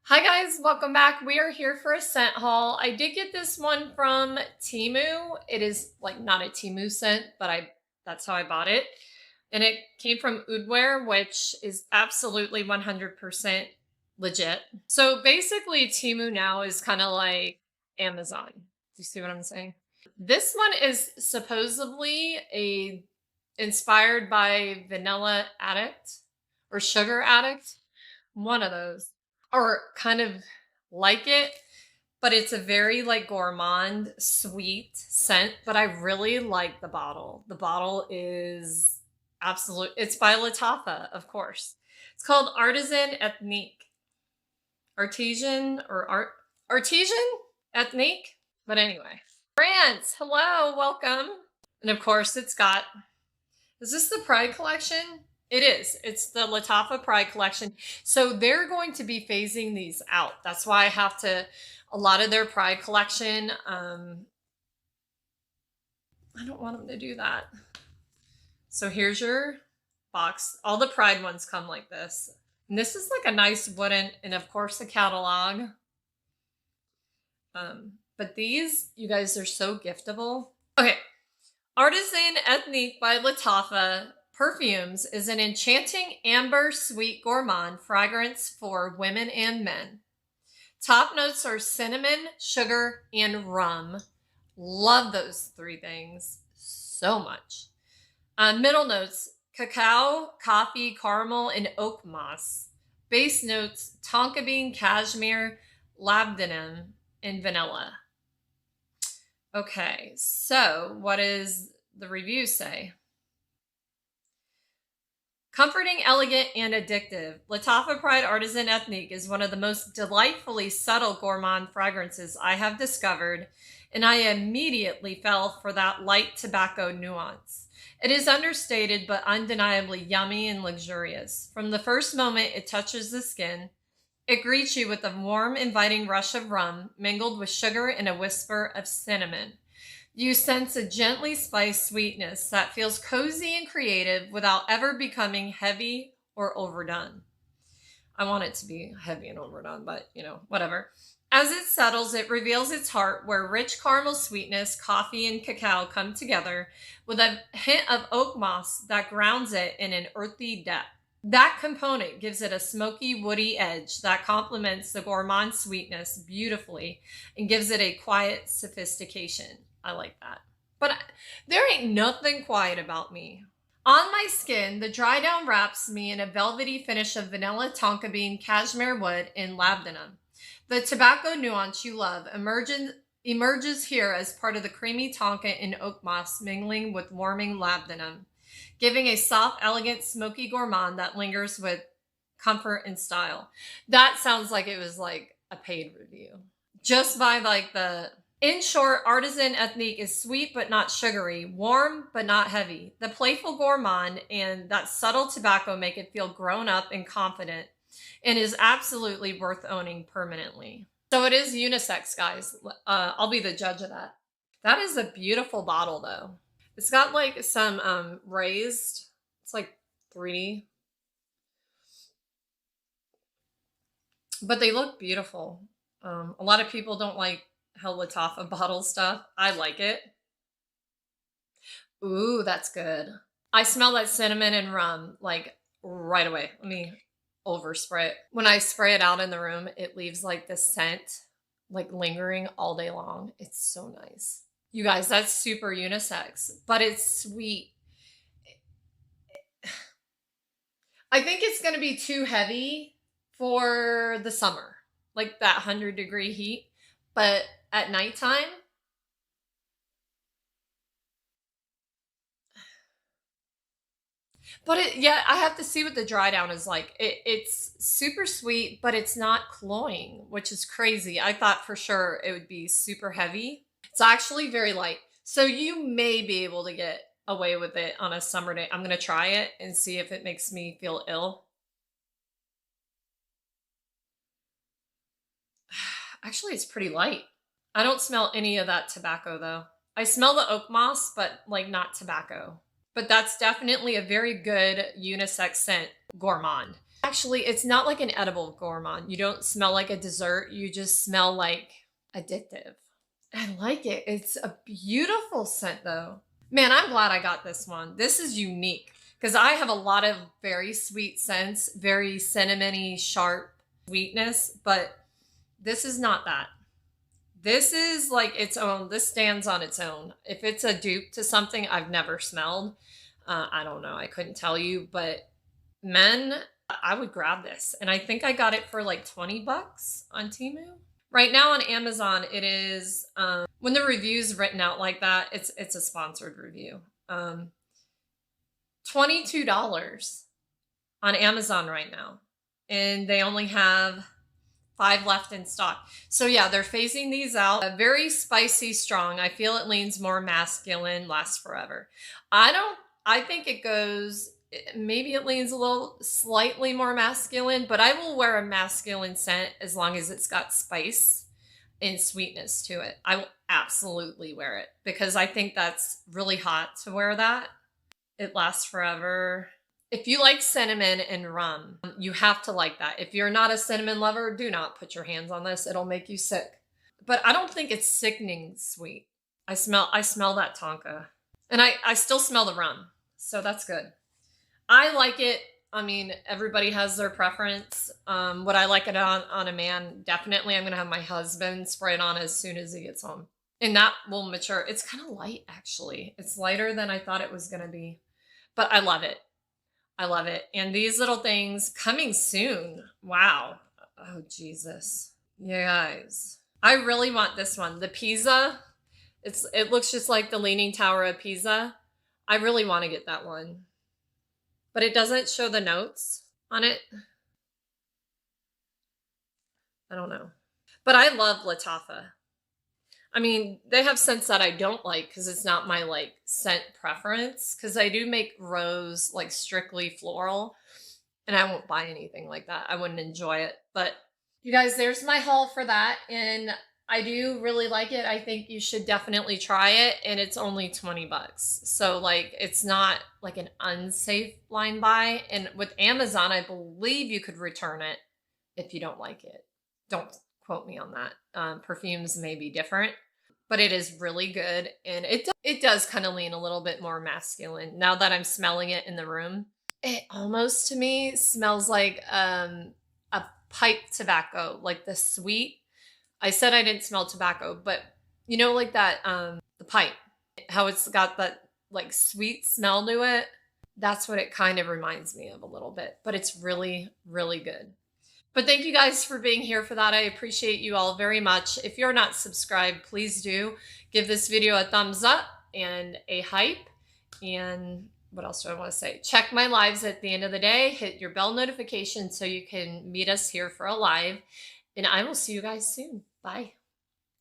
Hi guys, welcome back. We are here for a scent haul. I did get this one from Temu. It is like not a Temu scent, but that's how I bought it. And it came from Oudwear, which is absolutely 100% legit. So basically Temu now is kind of like Amazon. Do you see what I'm saying? This one is supposedly inspired by Vanilla Addict or Sugar Addict. One of those. Or kind of like it, but it's a very like gourmand, sweet scent. But I really like the bottle. The bottle is absolute. It's by Lattafa, of course. It's called Artisan Ethnique. Artisan or Artisan Ethnique. But anyway, France, hello, welcome. And of course, it's got. Is this the Pride collection? It is. It's the Lattafa Pride collection. So they're going to be phasing these out. That's why I have to, a lot of their Pride collection, I don't want them to do that. So here's your box. All the Pride ones come like this. And this is like a nice wooden, and of course the catalog. But these, you guys, are so giftable. Okay. Artisan Ethnique by Lattafa Perfumes is an enchanting amber sweet gourmand fragrance for women and men. Top notes are cinnamon, sugar, and rum. Love those three things so much. Middle notes, cacao, coffee, caramel, and oak moss. Base notes, tonka bean, cashmere, labdanum, and vanilla. Okay, so what does the review say? Comforting, elegant, and addictive, Lattafa Pride Artisan Ethnique is one of the most delightfully subtle gourmand fragrances I have discovered, and I immediately fell for that light tobacco nuance. It is understated but undeniably yummy and luxurious. From the first moment it touches the skin, it greets you with a warm, inviting rush of rum, mingled with sugar and a whisper of cinnamon. You sense a gently spiced sweetness that feels cozy and creative without ever becoming heavy or overdone. I want it to be heavy and overdone, but whatever. As it settles, it reveals its heart where rich caramel sweetness, coffee, and cacao come together with a hint of oak moss that grounds it in an earthy depth. That component gives it a smoky, woody edge that complements the gourmand sweetness beautifully and gives it a quiet sophistication. I like that. But there ain't nothing quiet about me. On my skin, the dry down wraps me in a velvety finish of vanilla, tonka bean, cashmere wood, and labdanum. The tobacco nuance you love emerges here as part of the creamy tonka and oak moss mingling with warming labdanum, giving a soft, elegant, smoky gourmand that lingers with comfort and style. That sounds like it was like a paid review. Just by like the... In short, Artisan Ethnique is sweet but not sugary, warm but not heavy. The playful gourmand and that subtle tobacco make it feel grown up and confident and is absolutely worth owning permanently. So it is unisex, guys. I'll be the judge of that. That is a beautiful bottle though. It's got like some raised, it's like 3D. But they look beautiful. A lot of people don't like how Lattafa bottle stuff. I like it. Ooh, that's good. I smell that cinnamon and rum like right away. Let me overspray it. When I spray it out in the room, it leaves like the scent like lingering all day long. It's so nice. You guys, that's super unisex, but it's sweet. I think it's going to be too heavy for the summer, like that 100-degree heat. But at nighttime, but I have to see what the dry down is like. It's super sweet, but it's not cloying, which is crazy. I thought for sure it would be super heavy. It's actually very light. So you may be able to get away with it on a summer day. I'm going to try it and see if it makes me feel ill. Actually, it's pretty light. I don't smell any of that tobacco though. I smell the oak moss, but like not tobacco. But that's definitely a very good unisex scent gourmand. Actually, it's not like an edible gourmand. You don't smell like a dessert. You just smell like addictive. I like it. It's a beautiful scent though. Man, I'm glad I got this one. This is unique because I have a lot of very sweet scents, very cinnamony, sharp sweetness, but this is not that. This is like its own. This stands on its own. If it's a dupe to something I've never smelled, I don't know. I couldn't tell you, but men, I would grab this. And I think I got it for like 20 bucks on Temu. Right now on Amazon, it is, when the review's written out like that, it's a sponsored review. $22 on Amazon right now. And they only have 5 left in stock. So yeah, they're phasing these out. Very spicy, strong. I feel it leans more masculine, lasts forever. I think it goes, maybe it leans a little slightly more masculine, but I will wear a masculine scent as long as it's got spice and sweetness to it. I will absolutely wear it because I think that's really hot to wear that. It lasts forever. If you like cinnamon and rum, you have to like that. If you're not a cinnamon lover, do not put your hands on this. It'll make you sick. But I don't think it's sickening sweet. I smell that tonka. And I still smell the rum. So that's good. I like it. I mean, everybody has their preference. Would I like it on a man? Definitely. I'm going to have my husband spray it on as soon as he gets home. And that will mature. It's kind of light, actually. It's lighter than I thought it was going to be. But I love it. I love it. And these little things coming soon. Wow. Oh, Jesus. You guys. I really want this one. The Pisa. It looks just like the Leaning Tower of Pisa. I really want to get that one. But it doesn't show the notes on it. I don't know. But I love Lattafa. I mean, they have scents that I don't like because it's not my like scent preference. Because I do make rose like strictly floral, and I won't buy anything like that. I wouldn't enjoy it. But you guys, there's my haul for that, and I do really like it. I think you should definitely try it, and it's only 20 bucks. So like, it's not like an unsafe line buy. And with Amazon, I believe you could return it if you don't like it. Don't quote me on that. Perfumes may be different. But it is really good, and it does kind of lean a little bit more masculine. Now that I'm smelling it in the room, it almost to me smells like a pipe tobacco, like the sweet. I said I didn't smell tobacco, but you know, like that the pipe, how it's got that like sweet smell to it. That's what it kind of reminds me of a little bit, but it's really, really good. But thank you guys for being here for that. I appreciate you all very much. If you're not subscribed, please do. Give this video a thumbs up and a hype. And what else do I want to say? Check my lives at the end of the day. Hit your bell notification so you can meet us here for a live. And I will see you guys soon. Bye.